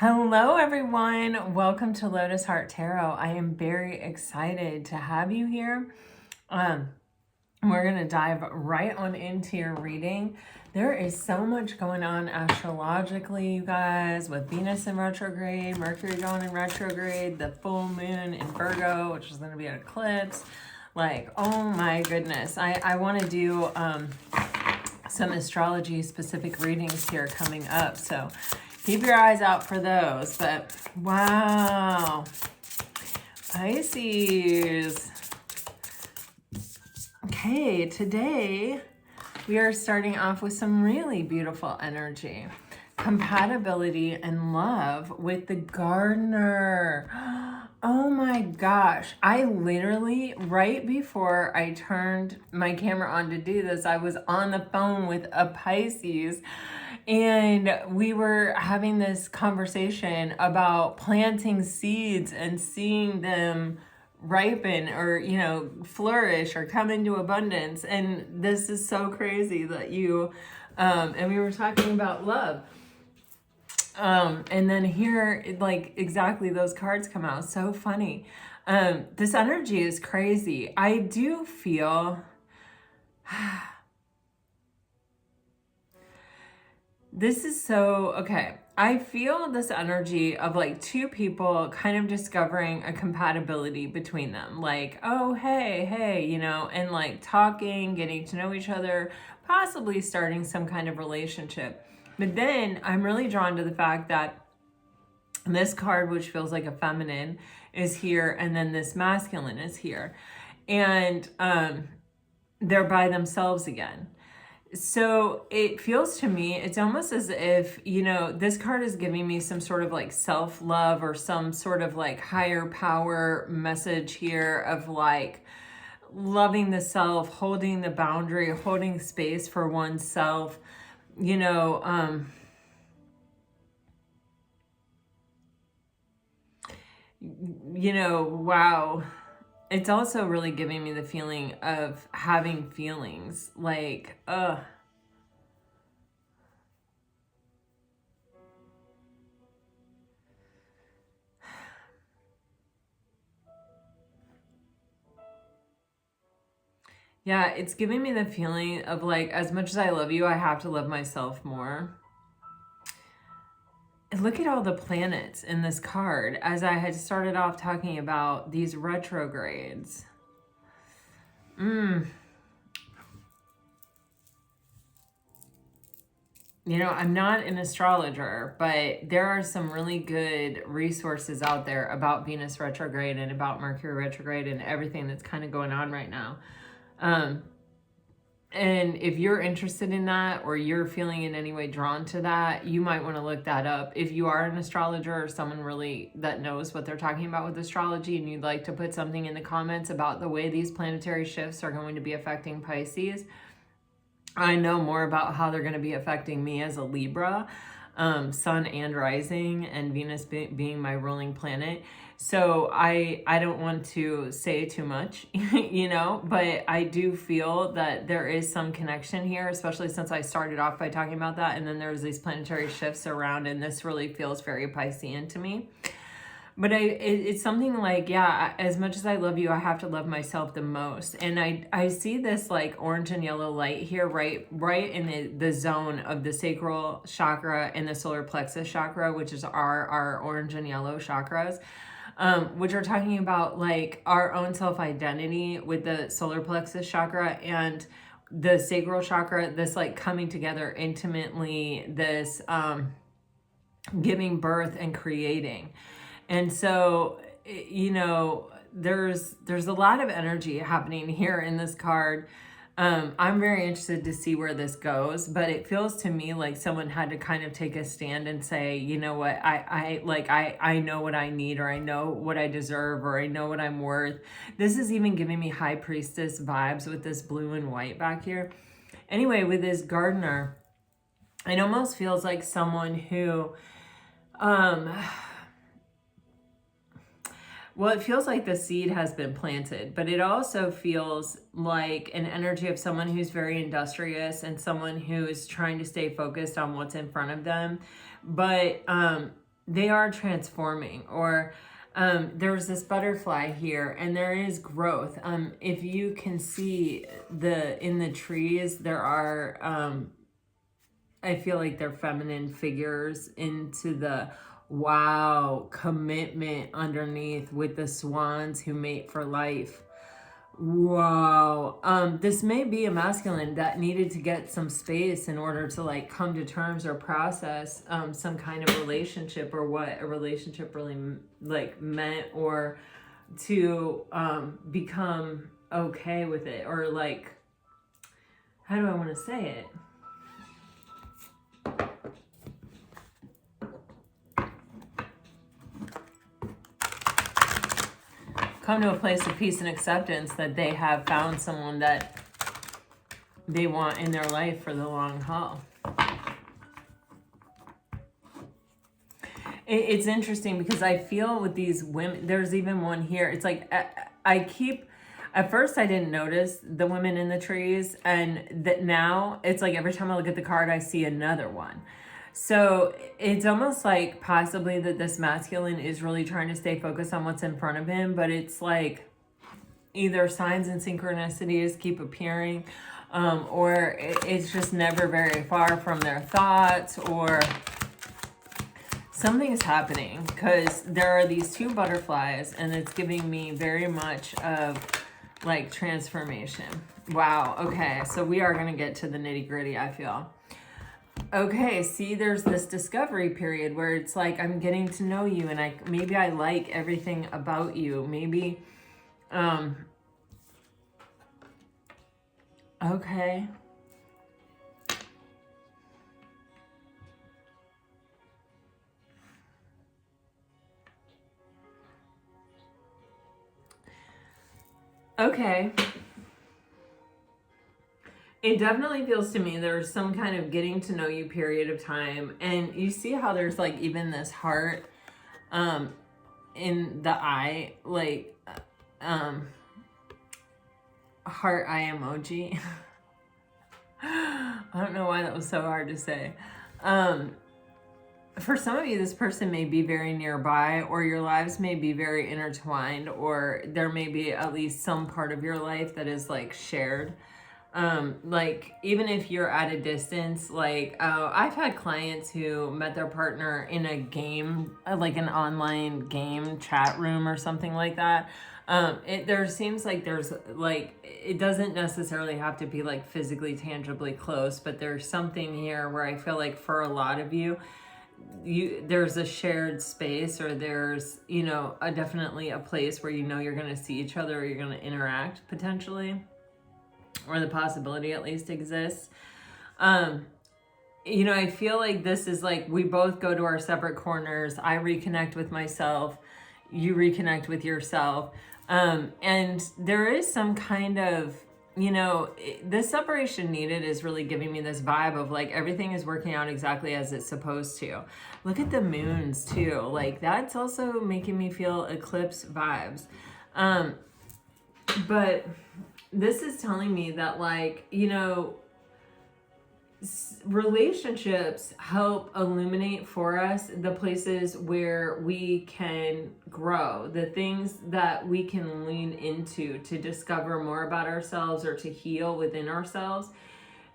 Hello, everyone. Welcome to Lotus Heart Tarot. I am very excited to have you here. We're going to dive right on into your reading. There is so much going on astrologically, you guys, with Venus in retrograde, Mercury going in retrograde, the full moon in Virgo, which is going to be an eclipse. Like, oh my goodness. I want to do some astrology specific readings here coming up. So keep your eyes out for those. But wow, Pisces. Okay, today we are starting off with some really beautiful energy. Compatibility and love with the gardener. Oh my gosh. I literally, right before I turned my camera on to do this, I was on the phone with a Pisces and we were having this conversation about planting seeds and seeing them ripen or, you know, flourish or come into abundance. And this is so crazy that you, and we were talking about love. And then here, like exactly those cards come out. So funny. This energy is crazy. I do feel this is so, okay. I feel this energy of like two people kind of discovering a compatibility between them. Like, oh, hey, you know, and like talking, getting to know each other, possibly starting some kind of relationship. But then I'm really drawn to the fact that this card, which feels like a feminine, is here, and then this masculine is here. And they're by themselves again. So it feels to me, it's almost as if, you know, this card is giving me some sort of like self-love or some sort of like higher power message here of like loving the self, holding the boundary, holding space for oneself, you know, wow. It's also really giving me the feeling of having feelings like, yeah, it's giving me the feeling of like, as much as I love you, I have to love myself more. And look at all the planets in this card as I had started off talking about these retrogrades. You know, I'm not an astrologer, but there are some really good resources out there about Venus retrograde and about Mercury retrograde and everything that's kind of going on right now. And if you're interested in that or you're feeling in any way drawn to that, you might want to look that up. If you are an astrologer or someone really that knows what they're talking about with astrology and you'd like to put something in the comments about the way these planetary shifts are going to be affecting Pisces, I know more about how they're going to be affecting me as a Libra, sun and rising, and Venus being my ruling planet. So I don't want to say too much, you know, but I do feel that there is some connection here, especially since I started off by talking about that. And then there's these planetary shifts around, and this really feels very Piscean to me. But it's something like, yeah, as much as I love you, I have to love myself the most. And I see this like orange and yellow light here, right in the zone of the sacral chakra and the solar plexus chakra, which is our orange and yellow chakras, which are talking about like our own self-identity with the solar plexus chakra and the sacral chakra, this like coming together intimately, this giving birth and creating. And so, you know, there's a lot of energy happening here in this card. I'm very interested to see where this goes, but it feels to me like someone had to kind of take a stand and say, you know what, I know what I need, or I know what I deserve, or I know what I'm worth. This is even giving me High Priestess vibes with this blue and white back here. Anyway, with this gardener, it almost feels like someone who, well, it feels like the seed has been planted, but it also feels like an energy of someone who's very industrious and someone who is trying to stay focused on what's in front of them. But they are transforming, or there's this butterfly here, and there is growth. If you can see in the trees, there are, I feel like they're feminine figures into the wow commitment underneath with the swans who mate for life. Wow. This may be a masculine that needed to get some space in order to like come to terms or process some kind of relationship, or what a relationship really like meant, or to become okay with it, or like, how do I want to say it? Come to a place of peace and acceptance that they have found someone that they want in their life for the long haul. It's interesting because I feel with these women, there's even one here. It's like, at first I didn't notice the women in the trees, and that now it's like every time I look at the card, I see another one. So it's almost like possibly that this masculine is really trying to stay focused on what's in front of him, but it's like either signs and synchronicities keep appearing, or it's just never very far from their thoughts, or something is happening, because there are these two butterflies, and it's giving me very much of like transformation. Wow. Okay. So we are going to get to the nitty gritty, I feel. Okay, see, there's this discovery period where it's like I'm getting to know you, and maybe I like everything about you. Maybe okay. Okay. It definitely feels to me there's some kind of getting to know you period of time. And you see how there's like even this heart in the eye, like heart eye emoji. I don't know why that was so hard to say. For some of you, this person may be very nearby, or your lives may be very intertwined, or there may be at least some part of your life that is like shared. Like even if you're at a distance, like I've had clients who met their partner in a game, like an online game chat room or something like that. There seems like there's like, it doesn't necessarily have to be like physically tangibly close, but there's something here where I feel like for a lot of you, there's a shared space, or there's, you know, definitely a place where you know you're going to see each other, or you're going to interact potentially, or the possibility at least exists. You know, I feel like this is like we both go to our separate corners. I reconnect with myself, you reconnect with yourself. And there is some kind of, you know, this separation needed is really giving me this vibe of like everything is working out exactly as it's supposed to. Look at the moons too. Like that's also making me feel eclipse vibes. But this is telling me that, like, you know, relationships help illuminate for us the places where we can grow, the things that we can lean into to discover more about ourselves or to heal within ourselves.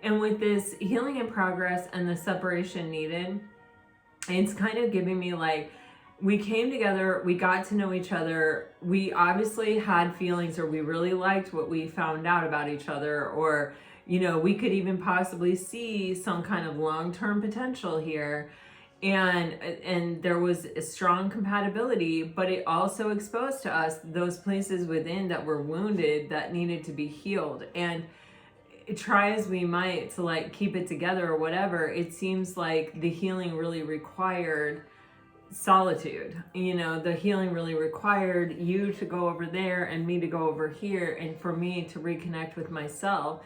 And with this healing in progress and the separation needed, it's kind of giving me like, we came together, we got to know each other, we obviously had feelings, or we really liked what we found out about each other, or, you know, we could even possibly see some kind of long-term potential here. And there was a strong compatibility, but it also exposed to us those places within that were wounded that needed to be healed. And try as we might to like keep it together or whatever, it seems like the healing really required solitude. You know, the healing really required you to go over there and me to go over here, and for me to reconnect with myself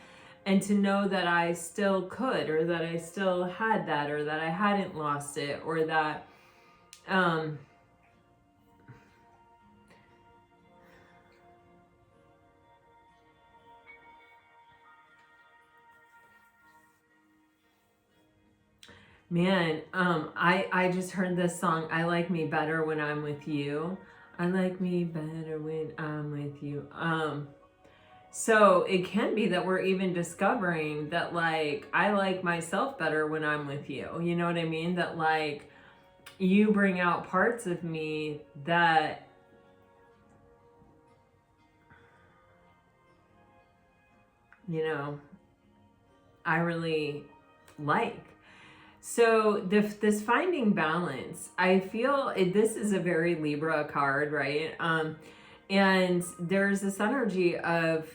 and to know that I still could, or that I still had that, or that I hadn't lost it, or that Man, I just heard this song, I like me better when I'm with you. I like me better when I'm with you. So it can be that we're even discovering that, like, I like myself better when I'm with you. You know what I mean? That, like, you bring out parts of me that, you know, I really like. So this finding balance, I feel this is a very Libra card, right? And there's this energy of,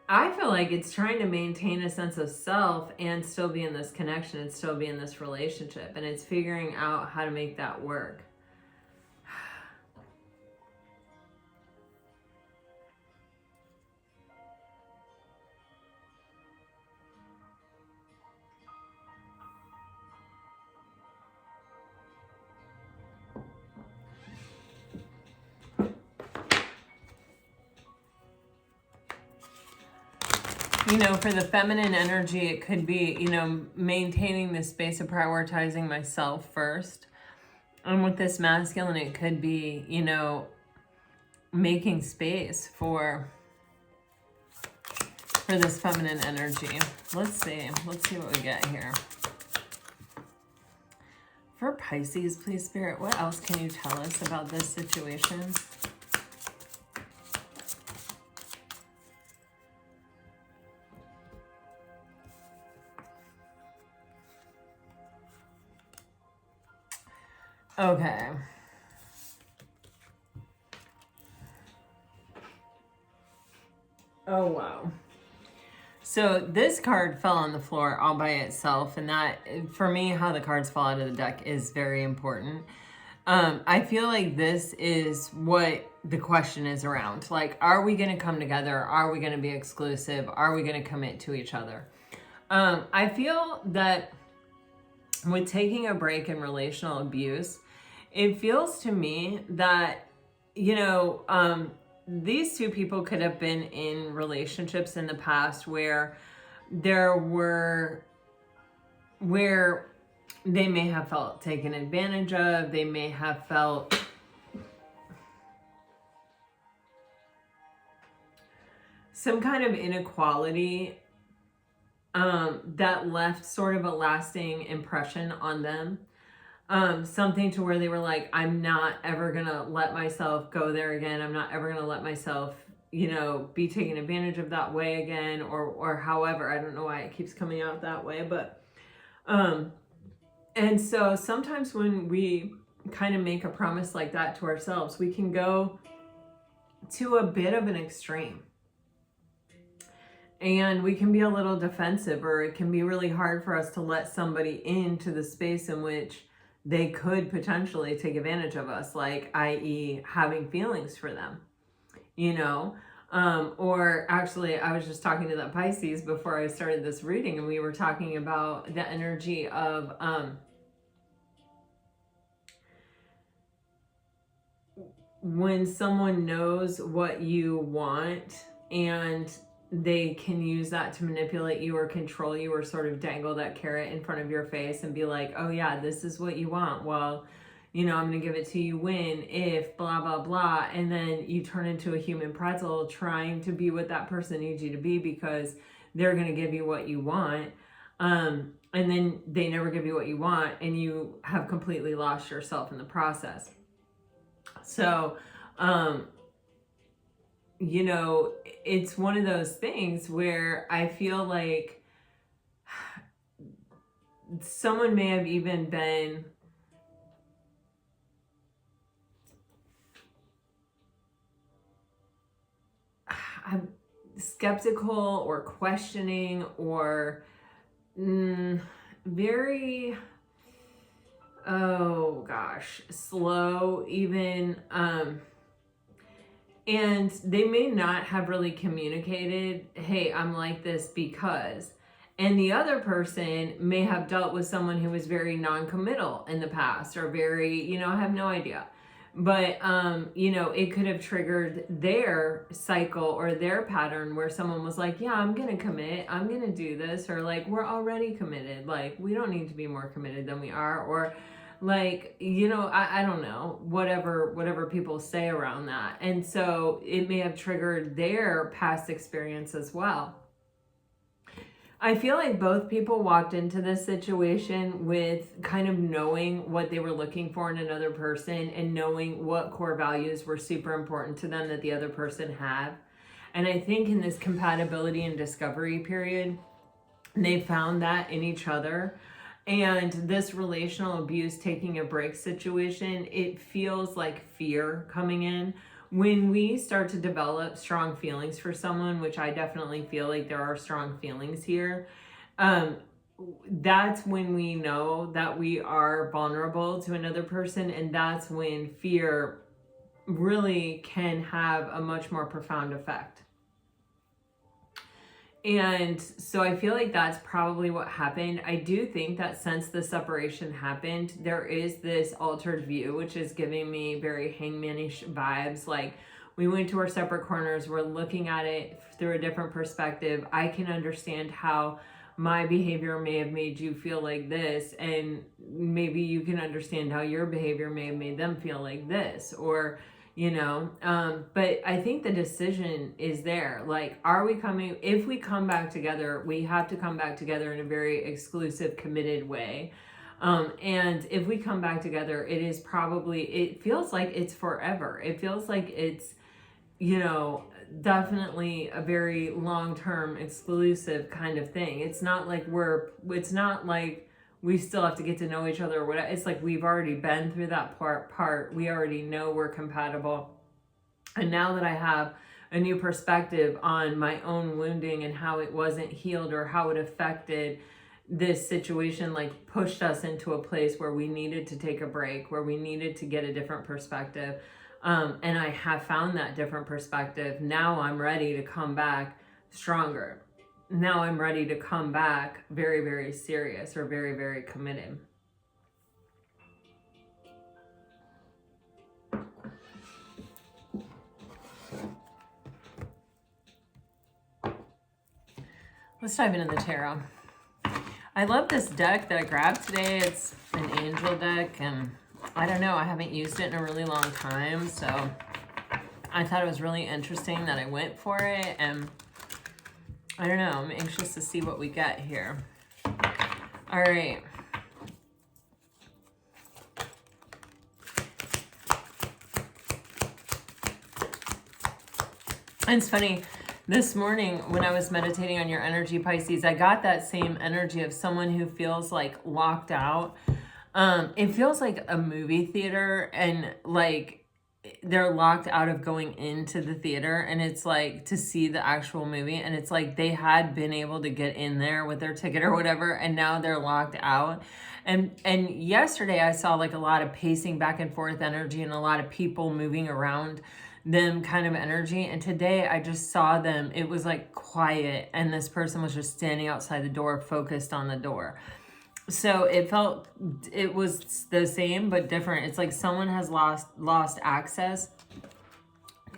I feel like it's trying to maintain a sense of self and still be in this connection and still be in this relationship. And it's figuring out how to make that work. You know, for the feminine energy, it could be, you know, maintaining the space of prioritizing myself first. And with this masculine, it could be, you know, making space for this feminine energy. Let's see what we get here. For Pisces, please, Spirit, what else can you tell us about this situation? Okay. Oh, wow. So this card fell on the floor all by itself, and that, for me, how the cards fall out of the deck is very important. I feel like this is what the question is around. Like, are we going to come together? Are we going to be exclusive? Are we going to commit to each other? I feel that with taking a break in relational abuse, it feels to me that, you know, these two people could have been in relationships in the past where they may have felt taken advantage of, they may have felt some kind of inequality that left sort of a lasting impression on them. Something to where they were like, I'm not ever gonna let myself go there again. I'm not ever gonna let myself, you know, be taken advantage of that way again, or however. I don't know why it keeps coming out that way, but and so sometimes when we kind of make a promise like that to ourselves, we can go to a bit of an extreme. And we can be a little defensive, or it can be really hard for us to let somebody into the space in which they could potentially take advantage of us, like, i.e. having feelings for them, you know? Or actually, I was just talking to that Pisces before I started this reading, and we were talking about the energy of when someone knows what you want and they can use that to manipulate you or control you, or sort of dangle that carrot in front of your face and be like, oh yeah, this is what you want. Well, you know, I'm going to give it to you when, if, blah, blah, blah. And then you turn into a human pretzel trying to be what that person needs you to be because they're going to give you what you want. And then they never give you what you want, and you have completely lost yourself in the process. So, you know, it's one of those things where I feel like someone may have even been skeptical or questioning or very, oh gosh, slow even. And they may not have really communicated, hey, I'm like this because. And the other person may have dealt with someone who was very non-committal in the past, or very, you know, I have no idea. But, you know, it could have triggered their cycle or their pattern where someone was like, yeah, I'm going to commit, I'm going to do this, or like, we're already committed. Like, we don't need to be more committed than we are. Or like, you know, I don't know, whatever people say around that. And so it may have triggered their past experience as well. I feel like both people walked into this situation with kind of knowing what they were looking for in another person and knowing what core values were super important to them that the other person had. And I think in this compatibility and discovery period, they found that in each other. And this relational abuse taking a break situation, it feels like fear coming in. When we start to develop strong feelings for someone, which I definitely feel like there are strong feelings here, that's when we know that we are vulnerable to another person, and that's when fear really can have a much more profound effect. And so I feel like that's probably what happened. I do think that since the separation happened, there is this altered view, which is giving me very hangmanish vibes. Like, we went to our separate corners. We're looking at it through a different perspective. I can understand how my behavior may have made you feel like this, and maybe you can understand how your behavior may have made them feel like this, or you know, but I think the decision is there. Like, are we coming, if we come back together, we have to come back together in a very exclusive, committed way. And if we come back together, it is probably, it feels like it's forever. It feels like it's, you know, definitely a very long-term exclusive kind of thing. It's not like it's not like we still have to get to know each other or whatever. It's like we've already been through that part. We already know we're compatible. And now that I have a new perspective on my own wounding and how it wasn't healed or how it affected this situation, like pushed us into a place where we needed to take a break, where we needed to get a different perspective. And I have found that different perspective. Now I'm ready to come back stronger. Now I'm ready to come back very, very serious or very, very committed. Let's dive into the tarot. I love this deck that I grabbed today. It's an angel deck, and I don't know, I haven't used it in a really long time, so I thought it was really interesting that I went for it, and I don't know, I'm anxious to see what we get here. All right. And it's funny, this morning when I was meditating on your energy, Pisces, I got that same energy of someone who feels like locked out. It feels like a movie theater, and like they're locked out of going into the theater, and it's like to see the actual movie, and it's like they had been able to get in there with their ticket or whatever, and now they're locked out. And yesterday I saw like a lot of pacing back and forth energy and a lot of people moving around them kind of energy, and today I just saw them, it was like quiet, and this person was just standing outside the door, focused on the door. So it was the same but different. It's like someone has lost access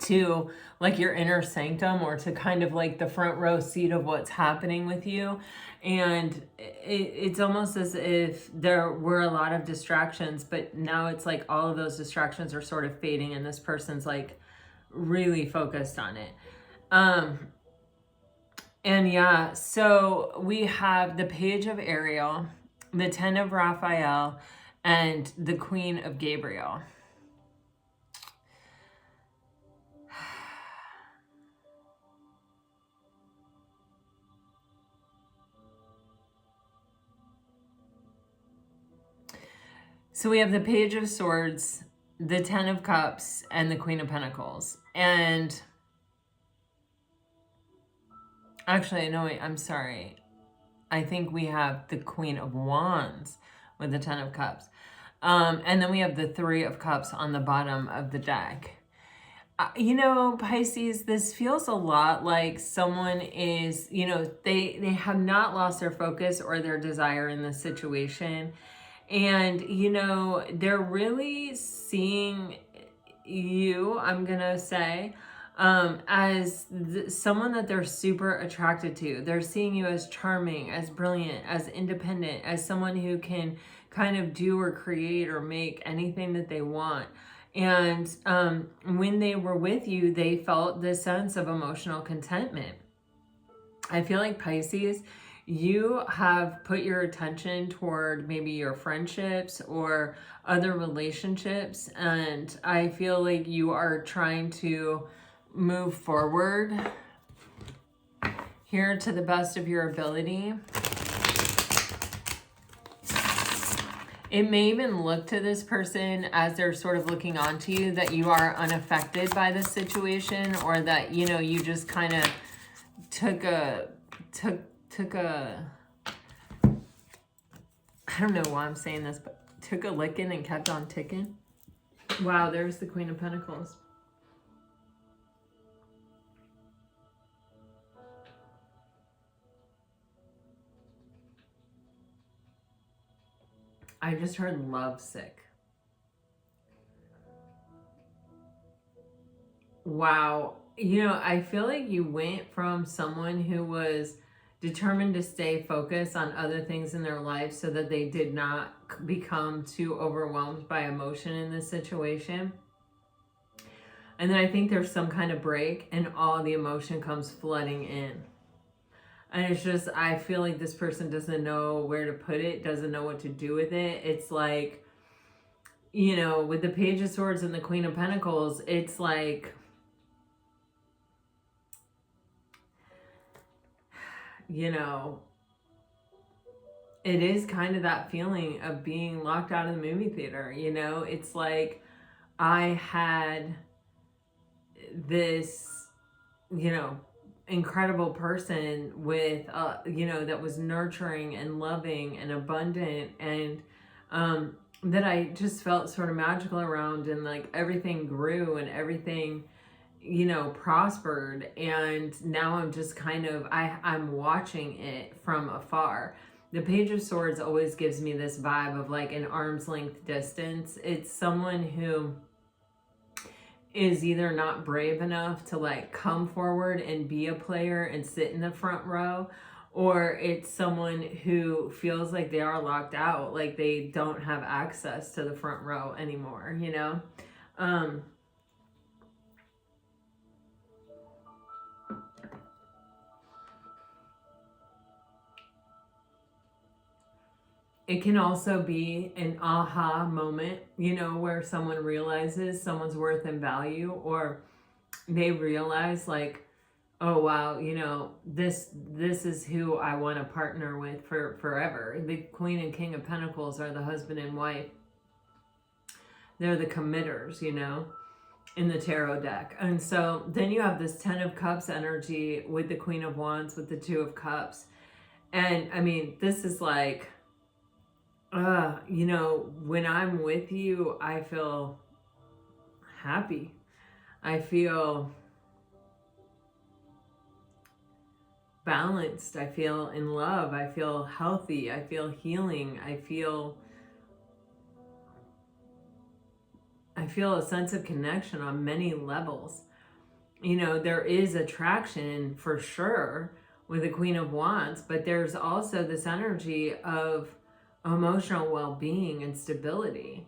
to like your inner sanctum, or to kind of like the front row seat of what's happening with you. And it's almost as if there were a lot of distractions, but now it's like all of those distractions are sort of fading, and this person's like really focused on it. And yeah, so we have the Page of Ariel, the 10 of Raphael, and the Queen of Gabriel. So we have the Page of Swords, the 10 of Cups, and the Queen of Pentacles. And actually, no, wait, I'm sorry. I think we have the Queen of Wands with the 10 of Cups. And then we have the 3 of Cups on the bottom of the deck. You know, Pisces, this feels a lot like someone is, you know, they have not lost their focus or their desire in this situation. And, you know, they're really seeing you, I'm gonna say, as someone that they're super attracted to. They're seeing you as charming, as brilliant, as independent, as someone who can kind of do or create or make anything that they want. And when they were with you, they felt this sense of emotional contentment. I feel like Pisces, you have put your attention toward maybe your friendships or other relationships, and I feel like you are trying to move forward here to the best of your ability. It may even look to this person as they're sort of looking onto you that you are unaffected by this situation, or that, you know, you just kind of took a I don't know why I'm saying this, but took a licking and kept on ticking. Wow, there's the Queen of Pentacles. I just heard lovesick. Wow. You know, I feel like you went from someone who was determined to stay focused on other things in their life so that they did not become too overwhelmed by emotion in this situation. And then I think there's some kind of break and all the emotion comes flooding in. And it's just, I feel like this person doesn't know where to put it, doesn't know what to do with it. It's like, you know, with the Page of Swords and the Queen of Pentacles, it's like, you know, it is kind of that feeling of being locked out of the movie theater. You know, it's like I had this, you know, incredible person with, you know, that was nurturing and loving and abundant, and that I just felt sort of magical around, and like everything grew and everything, you know, prospered. And now I'm just kind of, I'm watching it from afar. The Page of Swords always gives me this vibe of like an arm's length distance. It's someone who is either not brave enough to like come forward and be a player and sit in the front row, or it's someone who feels like they are locked out, like they don't have access to the front row anymore, you know? It can also be an aha moment, you know, where someone realizes someone's worth and value, or they realize like, oh wow, you know, this is who I want to partner with for forever. The Queen and King of Pentacles are the husband and wife. They're the committers, you know, in the tarot deck. And so then you have this 10 of Cups energy with the Queen of Wands, with the 2 of Cups. And I mean, this is like, you know, when I'm with you, I feel happy. I feel balanced. I feel in love. I feel healthy. I feel healing. I feel a sense of connection on many levels. You know, there is attraction for sure with the Queen of Wands, but there's also this energy of emotional well-being and stability.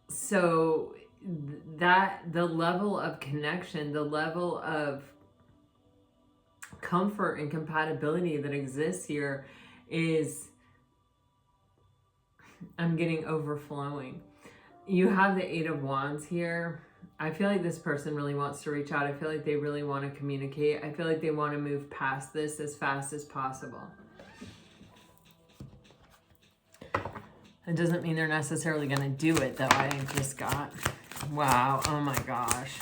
So that the level of connection, the level of comfort and compatibility that exists here is, I'm getting overflowing. You have the 8 of Wands here. I feel like this person really wants to reach out. I feel like they really want to communicate. I feel like they want to move past this as fast as possible. It doesn't mean they're necessarily going to do it, though. I just got, wow, oh my gosh.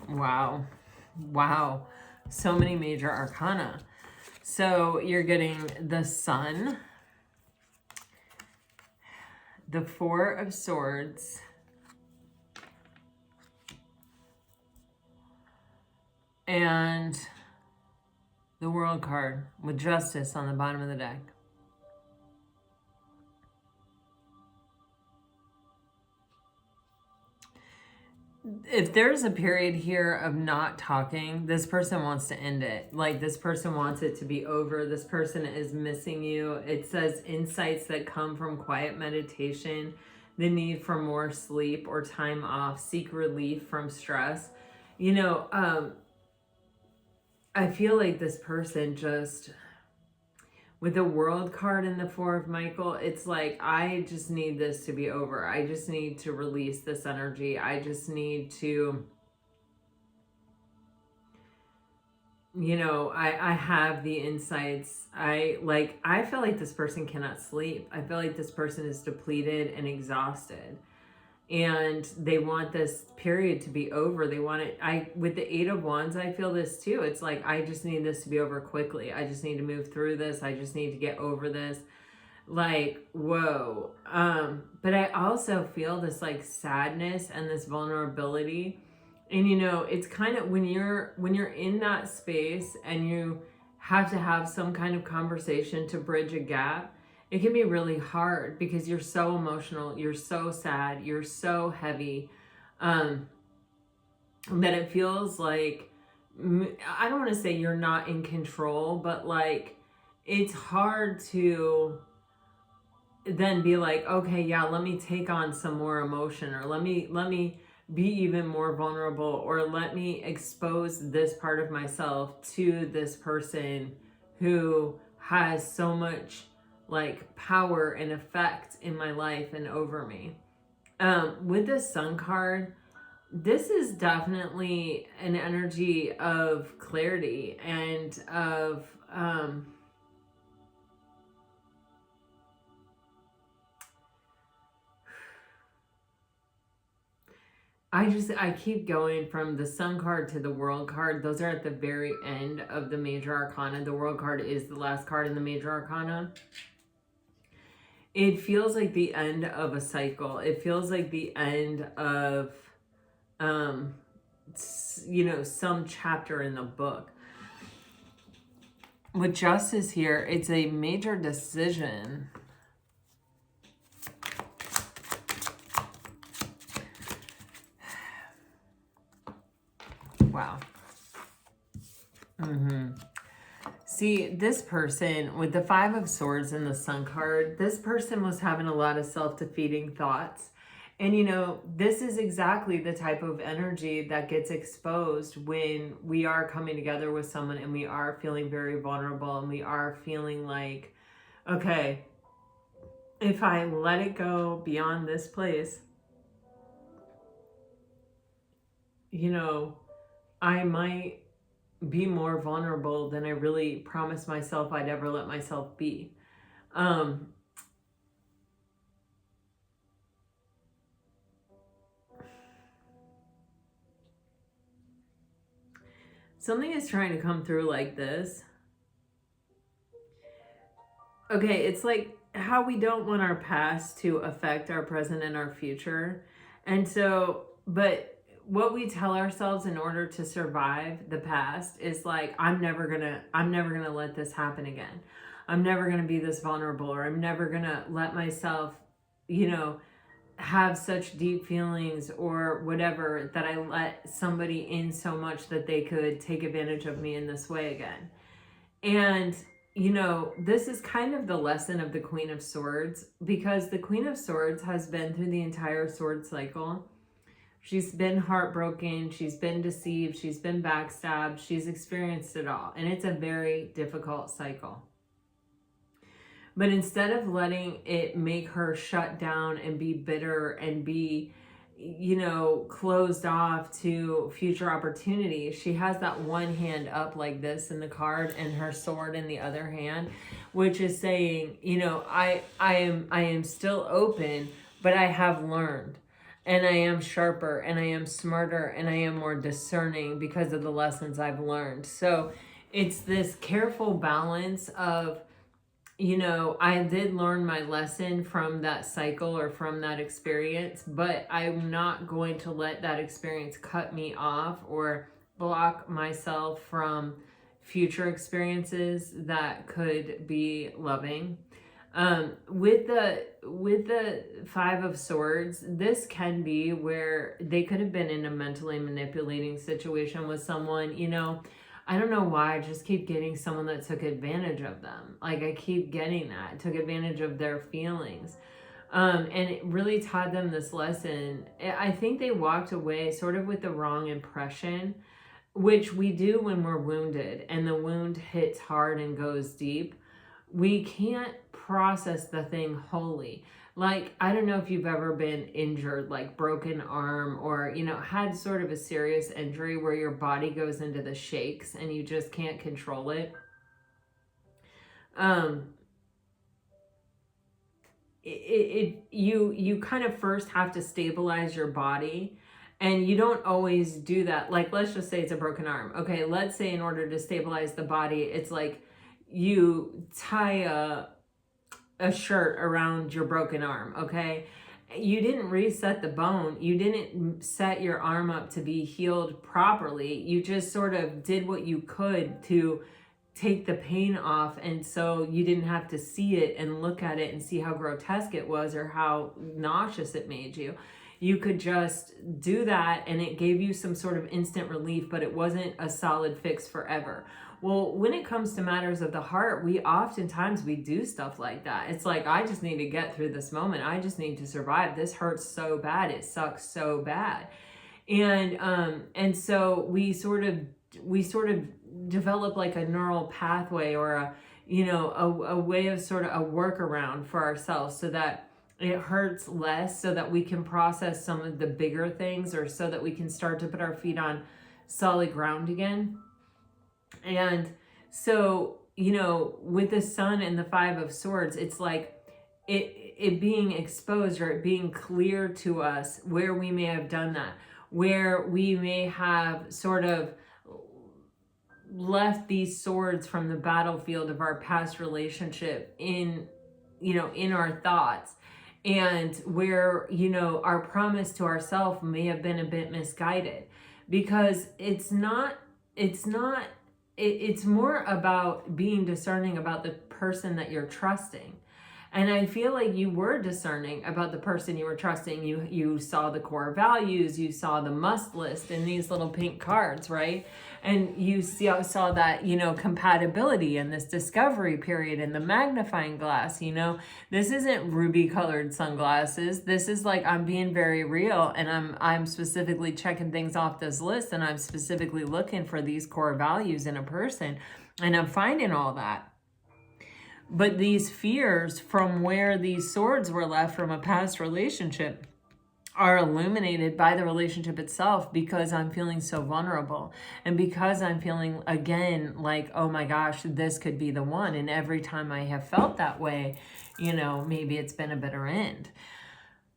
Wow. Wow. So many major arcana. So you're getting the Sun, the 4 of Swords, and the World card with Justice on the bottom of the deck. if there's a period here of not talking, this person wants to end it. Like, this person wants it to be over. This person is missing you. It says insights that come from quiet meditation, the need for more sleep or time off, seek relief from stress. You know, I feel like this person just, with the World card and the Four of Michael, it's like, I just need this to be over. I just need to release this energy. I just need to, you know, I have the insights. I feel like this person cannot sleep. I feel like this person is depleted and exhausted. And they want this period to be over. They want it. With the Eight of Wands, I feel this too. It's like, I just need this to be over quickly. I just need to move through this. I just need to get over this. Like, whoa. But I also feel this like sadness and this vulnerability. And you know, it's kind of when you're in that space and you have to have some kind of conversation to bridge a gap, it can be really hard because you're so emotional, you're so sad, you're so heavy, that it feels like, I don't want to say you're not in control, but like, it's hard to then be like, okay, yeah, let me take on some more emotion, or let me be even more vulnerable, or let me expose this part of myself to this person who has so much like power and effect in my life and over me. With the Sun card, this is definitely an energy of clarity and of I keep going from the Sun card to the World card. Those are at the very end of the Major Arcana. The World card is the last card in the Major Arcana. It feels like the end of a cycle. It feels like the end of, you know, some chapter in the book. With Justice here, it's a major decision. Wow. See, this person with the Five of Swords and the Sun card, this person was having a lot of self-defeating thoughts. And you know, this is exactly the type of energy that gets exposed when we are coming together with someone and we are feeling very vulnerable and we are feeling like, okay, if I let it go beyond this place, you know, I might be more vulnerable than I really promised myself I'd ever let myself be. Something is trying to come through like this. Okay, it's like how we don't want our past to affect our present and our future. And so, but what we tell ourselves in order to survive the past is like, I'm never gonna let this happen again. I'm never gonna be this vulnerable, or I'm never gonna let myself, you know, have such deep feelings or whatever, that I let somebody in so much that they could take advantage of me in this way again. And you know, this is kind of the lesson of the Queen of Swords, because the Queen of Swords has been through the entire sword cycle. She's been heartbroken, she's been deceived, she's been backstabbed, she's experienced it all. And it's a very difficult cycle. But instead of letting it make her shut down and be bitter and be, you know, closed off to future opportunities, she has that one hand up like this in the card and her sword in the other hand, which is saying, you know, I am still open, but I have learned. And I am sharper, and I am smarter, and I am more discerning because of the lessons I've learned. So it's this careful balance of, you know, I did learn my lesson from that cycle or from that experience, but I'm not going to let that experience cut me off or block myself from future experiences that could be loving. With the Five of Swords, this can be where they could have been in a mentally manipulating situation with someone, you know. I don't know why I just keep getting someone that took advantage of them. Like, I keep getting that, took advantage of their feelings. And it really taught them this lesson. I think they walked away sort of with the wrong impression, which we do when we're wounded and the wound hits hard and goes deep. We can't process the thing wholly. Like, I don't know if you've ever been injured, like broken arm, or, you know, had sort of a serious injury where your body goes into the shakes and you just can't control it. You kind of first have to stabilize your body, and you don't always do that. Like, let's just say it's a broken arm. Okay, let's say in order to stabilize the body, it's like you tie a shirt around your broken arm, okay? You didn't reset the bone. You didn't set your arm up to be healed properly. You just sort of did what you could to take the pain off, and so you didn't have to see it and look at it and see how grotesque it was or how nauseous it made you. You could just do that and it gave you some sort of instant relief, but it wasn't a solid fix forever. Well, when it comes to matters of the heart, we do stuff like that. It's like, I just need to get through this moment. I just need to survive. This hurts so bad. It sucks so bad. And so we sort of develop like a neural pathway or a way of sort of a workaround for ourselves so that it hurts less, so that we can process some of the bigger things, or so that we can start to put our feet on solid ground again. And so, with the Sun and the Five of Swords, it's like it being exposed, or it being clear to us where we may have done that, where we may have sort of left these swords from the battlefield of our past relationship in our thoughts, and where our promise to ourselves may have been a bit misguided, because it's more about being discerning about the person that you're trusting. And I feel like you were discerning about the person you were trusting. You saw the core values, you saw the must list in these little pink cards, right? And you saw that, compatibility and this discovery period and the magnifying glass. This isn't ruby colored sunglasses. This is like, I'm being very real, and I'm specifically checking things off this list, and I'm specifically looking for these core values in a person, and I'm finding all that. But these fears from where these swords were left from a past relationship are illuminated by the relationship itself, because I'm feeling so vulnerable, and because I'm feeling again like, oh my gosh, this could be the one. And every time I have felt that way, maybe it's been a bitter end.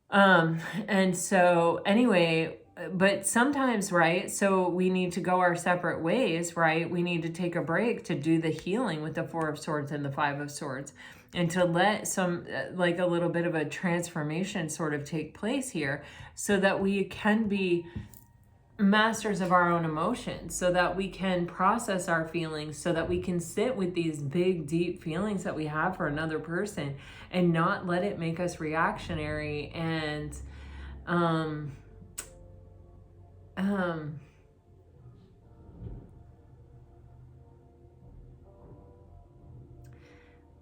And so anyway, but sometimes, right, so we need to go our separate ways, right? We need to take a break to do the healing with the Four of Swords and the Five of Swords, and to let some, like a little bit of a transformation sort of take place here, so that we can be masters of our own emotions, so that we can process our feelings, so that we can sit with these big, deep feelings that we have for another person, and not let it make us reactionary and,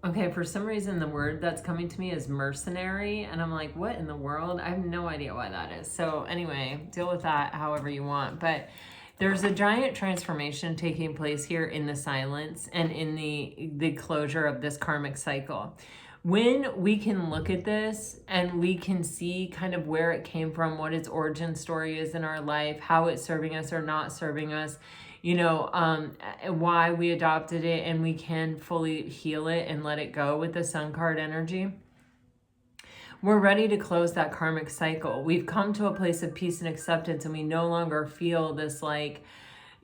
okay, for some reason the word that's coming to me is mercenary, and I'm like, what in the world? I have no idea why that is. So anyway, deal with that however you want. But there's a giant transformation taking place here in the silence and in the closure of this karmic cycle. When we can look at this and we can see kind of where it came from, what its origin story is in our life, how it's serving us or not serving us, why we adopted it, and we can fully heal it and let it go with the Sun card energy, we're ready to close that karmic cycle. We've come to a place of peace and acceptance, and we no longer feel this like,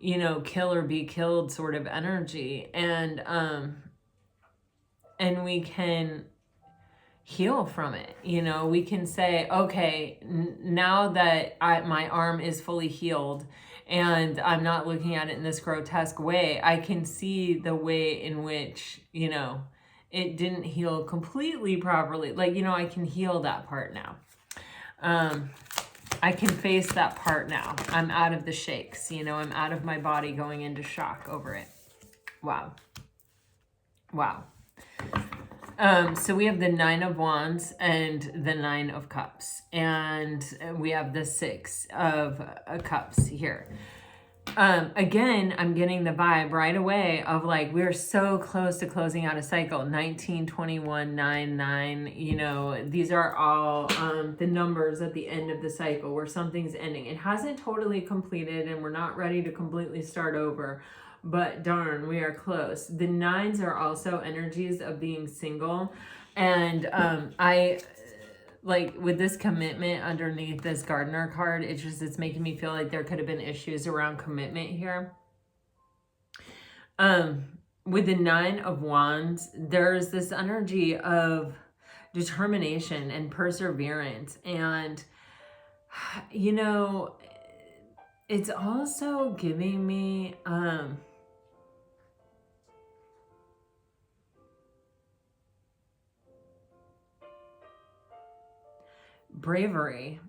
kill or be killed sort of energy. And we can heal from it. We can say, okay, now that my arm is fully healed and I'm not looking at it in this grotesque way, I can see the way in which, it didn't heal completely properly. Like, you know, I can heal that part now. I can face that part now. I'm out of the shakes, you know, I'm out of my body going into shock over it. Wow. Wow. So we have the 9 of Wands and the 9 of Cups, and we have the 6 of Cups here. Again, I'm getting the vibe right away of like, we're so close to closing out a cycle. 19, 21, 9, 9, you know, these are all the numbers at the end of the cycle where something's ending. It hasn't totally completed and we're not ready to completely start over, but darn, we are close. The 9s are also energies of being single. And I like with this commitment underneath this Gardener card, it's making me feel like there could have been issues around commitment here. With the 9 of Wands, there's this energy of determination and perseverance. And, you know, it's also giving me, bravery,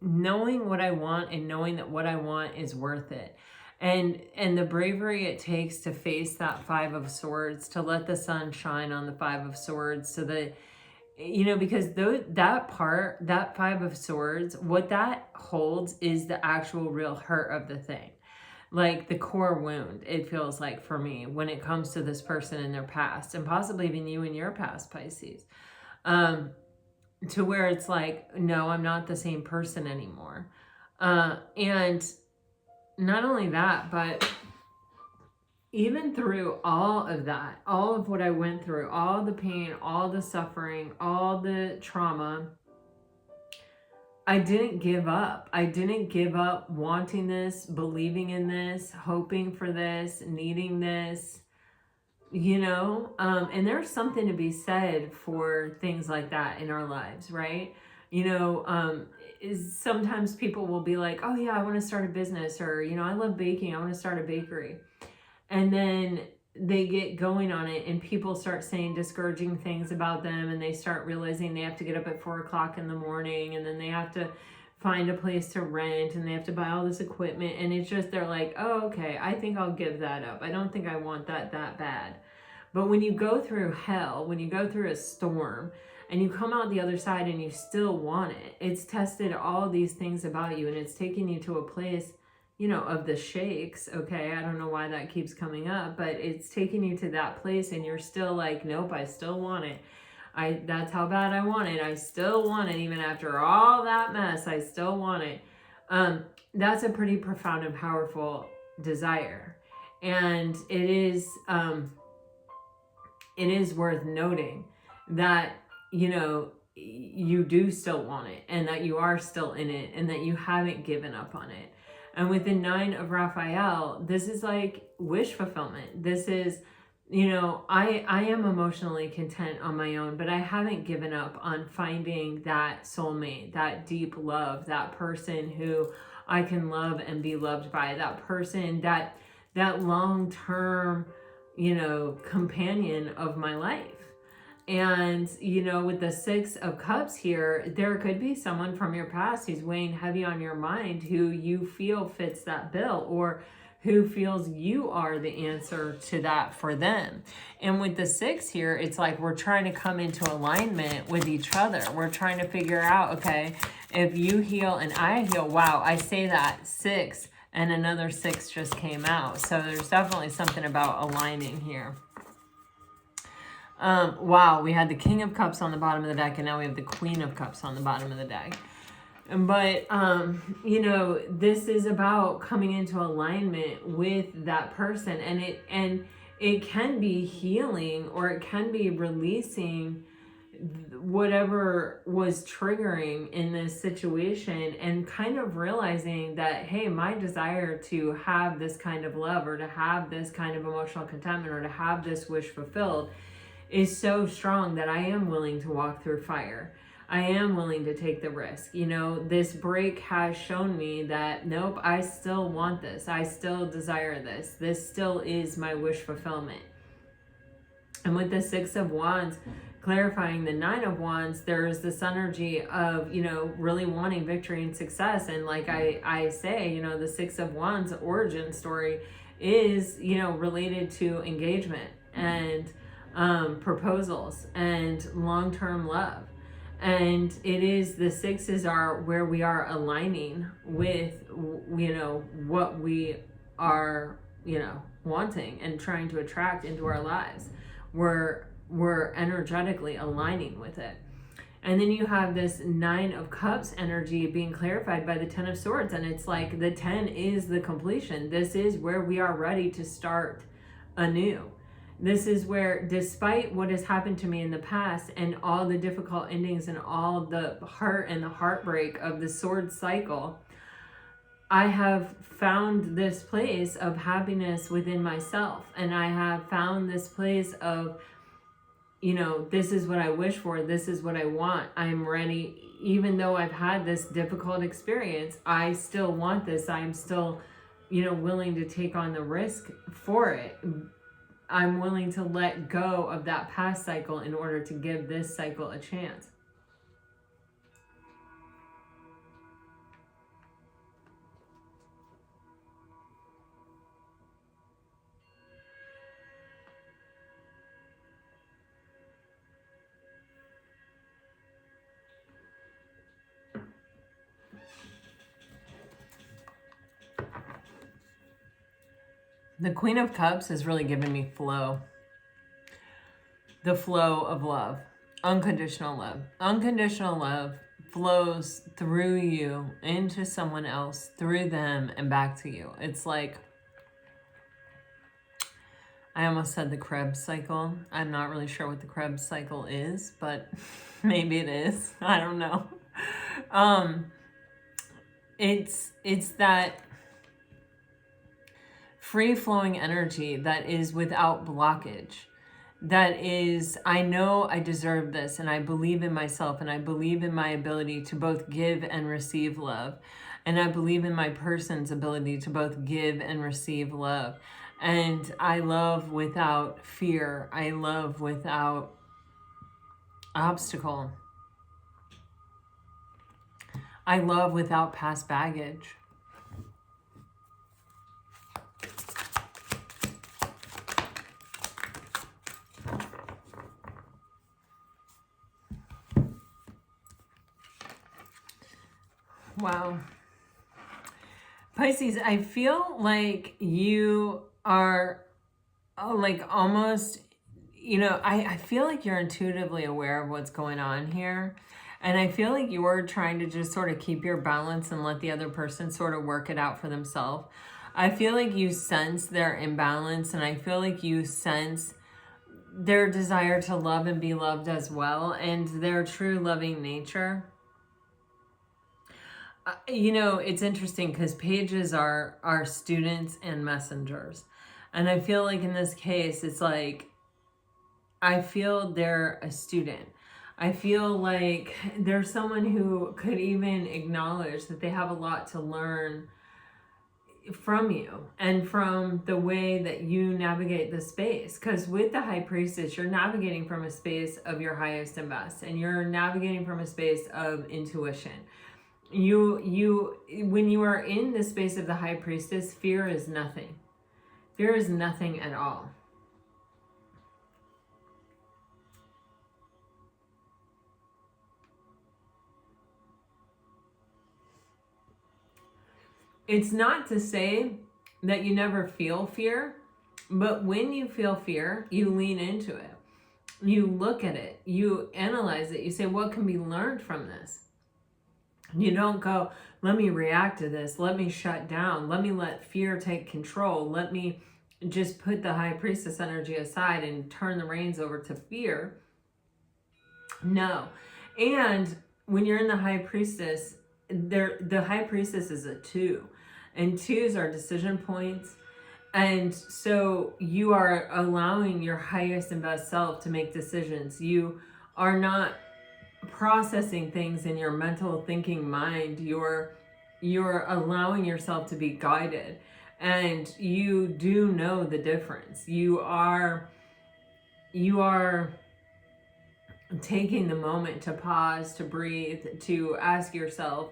knowing what I want and knowing that what I want is worth it. And the bravery it takes to face that 5 of Swords, to let the sun shine on the 5 of Swords, so that, you know, because that 5 of Swords, what that holds is the actual real hurt of the thing. Like the core wound, it feels like for me, when it comes to this person in their past, and possibly even you in your past, Pisces. To where it's like, no, I'm not the same person anymore. And not only that, but even through all of that, all of what I went through, all the pain, all the suffering, all the trauma, I didn't give up. I didn't give up wanting this, believing in this, hoping for this, needing this, you know, and there's something to be said for things like that in our lives, right? You know, sometimes people will be like, oh yeah, I want to start a business, or, you know, I love baking, I want to start a bakery. And then they get going on it and people start saying discouraging things about them, and they start realizing they have to get up at 4 o'clock in the morning, and then they have to find a place to rent, and they have to buy all this equipment, and it's just, they're like, oh, okay, I think I'll give that up. I don't think I want that bad. But when you go through hell, when you go through a storm, and you come out the other side and you still want it, it's tested all these things about you, and it's taken you to a place, you know, of the shakes, okay? I don't know why that keeps coming up, but it's taking you to that place, and you're still like, nope, I still want it. That's how bad I want it. I still want it. Even after all that mess, I still want it. That's a pretty profound and powerful desire. And it is worth noting that, you know, you do still want it, and that you are still in it, and that you haven't given up on it. And with the 9 of Raphael, this is like wish fulfillment. This is, you know, I am emotionally content on my own, but I haven't given up on finding that soulmate, that deep love, that person who I can love and be loved by, that person, that long-term, you know, companion of my life. And, you know, with the 6 of Cups here, there could be someone from your past who's weighing heavy on your mind, who you feel fits that bill, or who feels you are the answer to that for them. And with the 6 here, it's like we're trying to come into alignment with each other. We're trying to figure out, okay, if you heal and I heal, wow, I say that 6 and another 6 just came out. So there's definitely something about aligning here. Wow, we had the King of Cups on the bottom of the deck, and now we have the Queen of Cups on the bottom of the deck. But, you know, this is about coming into alignment with that person, and it can be healing, or it can be releasing whatever was triggering in this situation, and kind of realizing that, hey, my desire to have this kind of love, or to have this kind of emotional contentment, or to have this wish fulfilled is so strong that I am willing to walk through fire. I am willing to take the risk. You know, this break has shown me that, nope, I still want this. I still desire this. This still is my wish fulfillment. And with the Six of Wands clarifying the Nine of Wands, there's this energy of, you know, really wanting victory and success. And like I say, you know, the Six of Wands origin story is, you know, related to engagement and proposals and long-term love. And it is, the sixes are where we are aligning with, you know, what we are, you know, wanting and trying to attract into our lives. We're energetically aligning with it. And then you have this Nine of Cups energy being clarified by the Ten of Swords. And it's like the 10 is the completion. This is where we are ready to start anew. This is where, despite what has happened to me in the past and all the difficult endings and all the hurt and the heartbreak of the sword cycle, I have found this place of happiness within myself. And I have found this place of, you know, this is what I wish for. This is what I want. I'm ready. Even though I've had this difficult experience, I still want this. I'm still, you know, willing to take on the risk for it. I'm willing to let go of that past cycle in order to give this cycle a chance. The Queen of Cups has really given me flow. The flow of love. Unconditional love. Unconditional love flows through you into someone else, through them, and back to you. It's like, I almost said the Krebs cycle. I'm not really sure what the Krebs cycle is, but maybe it is. I don't know. It's that free-flowing energy that is without blockage, that is, I know I deserve this, and I believe in myself, and I believe in my ability to both give and receive love, and I believe in my person's ability to both give and receive love. And I love without fear. I love without obstacle. I love without past baggage. Wow. Pisces, I feel like you are like almost, you know, I feel like you're intuitively aware of what's going on here. And I feel like you're trying to just sort of keep your balance and let the other person sort of work it out for themselves. I feel like you sense their imbalance, and I feel like you sense their desire to love and be loved as well, and their true loving nature. You know, it's interesting because pages are students and messengers. And I feel like in this case, it's like, I feel they're a student. I feel like there's someone who could even acknowledge that they have a lot to learn from you and from the way that you navigate the space. Because with the High Priestess, you're navigating from a space of your highest and best, and you're navigating from a space of intuition. When you are in the space of the High Priestess, fear is nothing. Fear is nothing at all. It's not to say that you never feel fear, but when you feel fear, you lean into it. You look at it, you analyze it, you say, what can be learned from this? You don't go, let me react to this, let me shut down, let me let fear take control, let me just put the High Priestess energy aside and turn the reins over to fear. No. And when you're in the High Priestess, the High Priestess is a 2, and 2s are decision points. And so you are allowing your highest and best self to make decisions. You are not processing things in your mental thinking mind. You're allowing yourself to be guided, and you do know the difference. You are you are taking the moment to pause, to breathe, to ask yourself,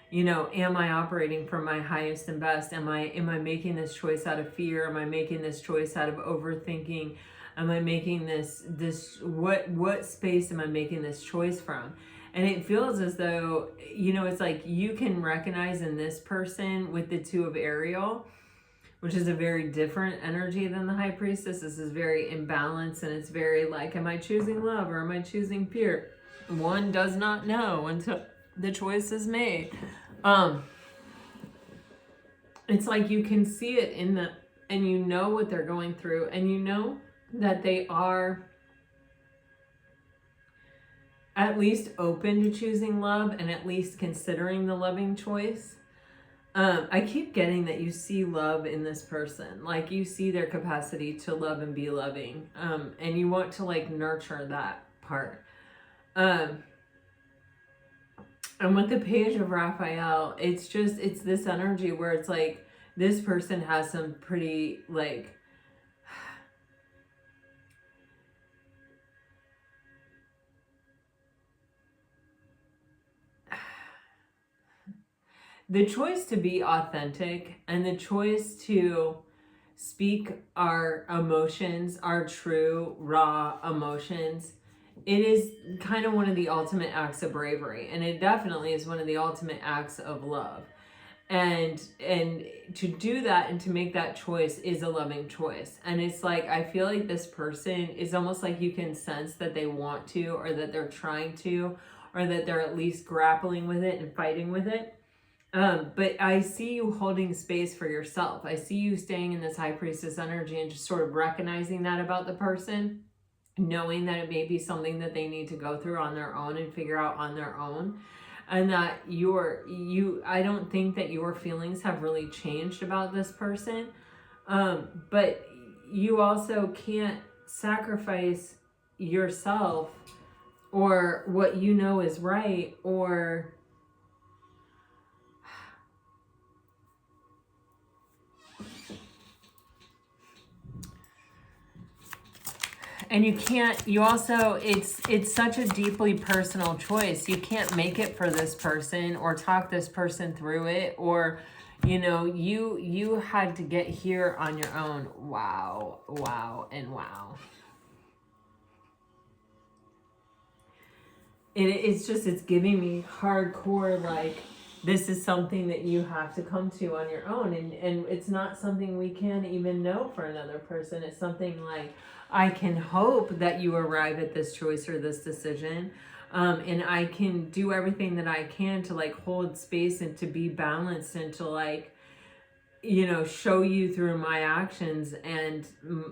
you know, am I operating from my highest and best? Am I making this choice out of fear? Am I making this choice out of overthinking? Am I making this what space am I making this choice from? And it feels as though, you know, it's like you can recognize in this person with the Two of Ariel, which is a very different energy than the High Priestess. This is very imbalanced, and it's very like, am I choosing love or am I choosing fear? One does not know until the choice is made. It's like you can see it in the, and you know what they're going through, and you know that they are at least open to choosing love and at least considering the loving choice. I keep getting that you see love in this person, like you see their capacity to love and be loving, and you want to like nurture that part. And with the Page of Raphael, it's this energy where it's like this person has some pretty like the choice to be authentic and the choice to speak our emotions, our true, raw emotions. It is kind of one of the ultimate acts of bravery. And it definitely is one of the ultimate acts of love. And to do that and to make that choice is a loving choice. And it's like, I feel like this person is almost like you can sense that they want to, or that they're trying to, or that they're at least grappling with it and fighting with it. But I see you holding space for yourself. I see you staying in this High Priestess energy and just sort of recognizing that about the person, knowing that it may be something that they need to go through on their own and figure out on their own. And that I don't think that your feelings have really changed about this person. But you also can't sacrifice yourself or what you know is right, or and you also, it's such a deeply personal choice. You can't make it for this person or talk this person through it, or, you know, you had to get here on your own. Wow, wow, and wow. It's giving me hardcore, like, this is something that you have to come to on your own. And it's not something we can even know for another person. It's something like, I can hope that you arrive at this choice or this decision. And I can do everything that I can to like hold space and to be balanced and to like, you know, show you through my actions and,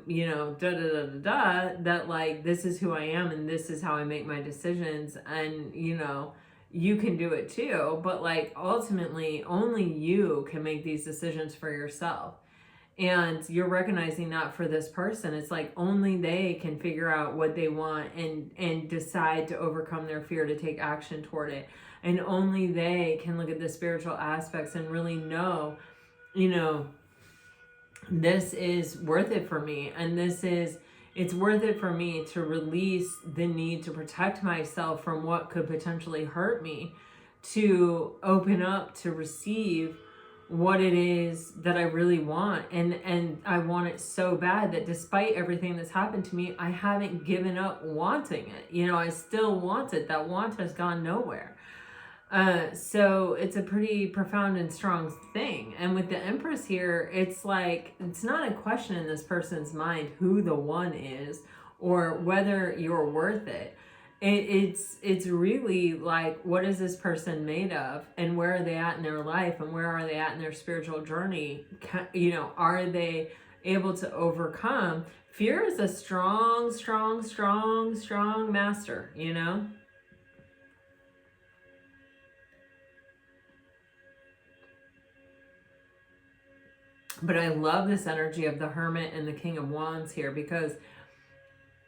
you know, that like, this is who I am and this is how I make my decisions. And, you know, you can do it too, but like ultimately only you can make these decisions for yourself. And you're recognizing that for this person, it's like only they can figure out what they want and decide to overcome their fear to take action toward it. And only they can look at the spiritual aspects and really know, you know, this is worth it for me. And it's worth it for me to release the need to protect myself from what could potentially hurt me, to open up to receive what it is that I really want. And I want it so bad that despite everything that's happened to me, I haven't given up wanting it. You know, I still want it. That want has gone nowhere. So it's a pretty profound and strong thing. And with the Empress here, it's like, it's not a question in this person's mind who the one is or whether you're worth it. It's really like, what is this person made of, and where are they at in their life, and where are they at in their spiritual journey? You know, are they able to overcome? Fear is a strong master, you know? But I love this energy of the Hermit and the King of Wands here, because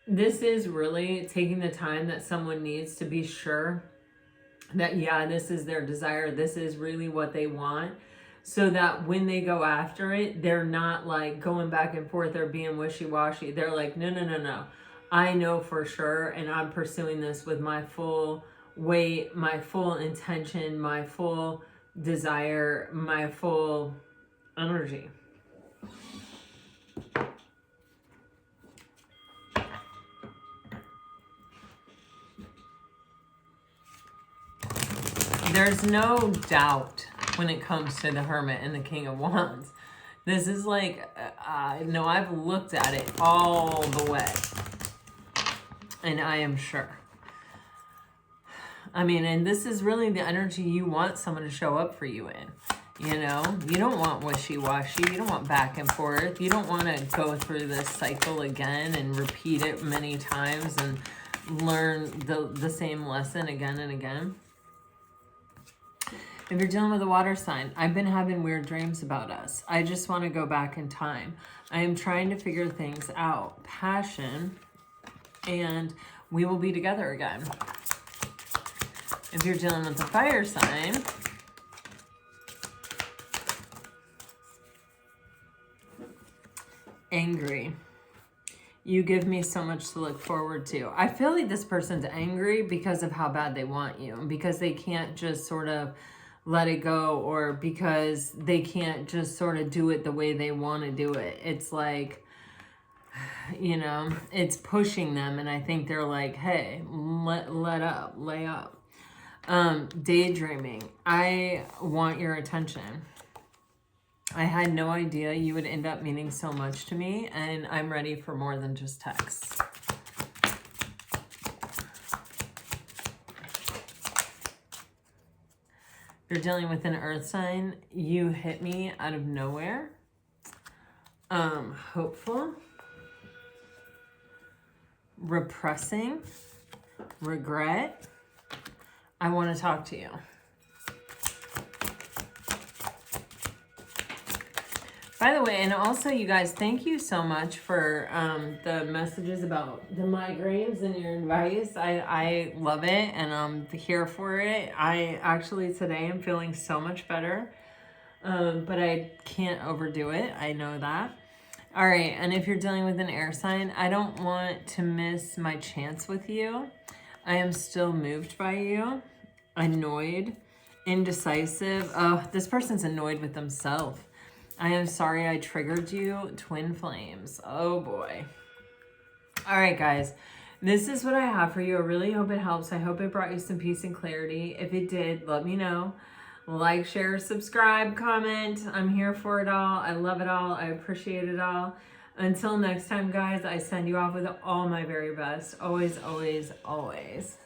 this is really taking the time that someone needs to be sure that, yeah, this is their desire. This is really what they want. So that when they go after it, they're not like going back and forth or being wishy-washy. They're like, no. I know for sure, and I'm pursuing this with my full weight, my full intention, my full desire, my full energy. There's no doubt when it comes to the Hermit and the King of Wands. This is like, no, I've looked at it all the way. And I am sure. I mean, and this is really the energy you want someone to show up for you in. You know, you don't want wishy-washy. You don't want back and forth. You don't want to go through this cycle again and repeat it many times and learn the same lesson again and again. If you're dealing with a water sign, I've been having weird dreams about us. I just want to go back in time. I am trying to figure things out. Passion, and we will be together again. If you're dealing with a fire sign, angry. You give me so much to look forward to. I feel like this person's angry because of how bad they want you, because they can't just sort of let it go, or because they can't just sort of do it the way they want to do it. It's like, you know, it's pushing them, and I think they're like, hey, lay up. Daydreaming. I want your attention. I had no idea you would end up meaning so much to me, and I'm ready for more than just texts. If you're dealing with an earth sign, you hit me out of nowhere. Hopeful. Repressing. Regret. I want to talk to you. By the way, and also you guys, thank you so much for the messages about the migraines and your advice. I love it, and I'm here for it. I actually today am feeling so much better, but I can't overdo it. I know that. All right, and if you're dealing with an air sign, I don't want to miss my chance with you. I am still moved by you, annoyed, indecisive. Oh, this person's annoyed with themselves. I am sorry I triggered you. Twin flames. Oh boy. All right, guys. This is what I have for you. I really hope it helps. I hope it brought you some peace and clarity. If it did, let me know. Like, share, subscribe, comment. I'm here for it all. I love it all. I appreciate it all. Until next time, guys, I send you off with all my very best. Always, always, always.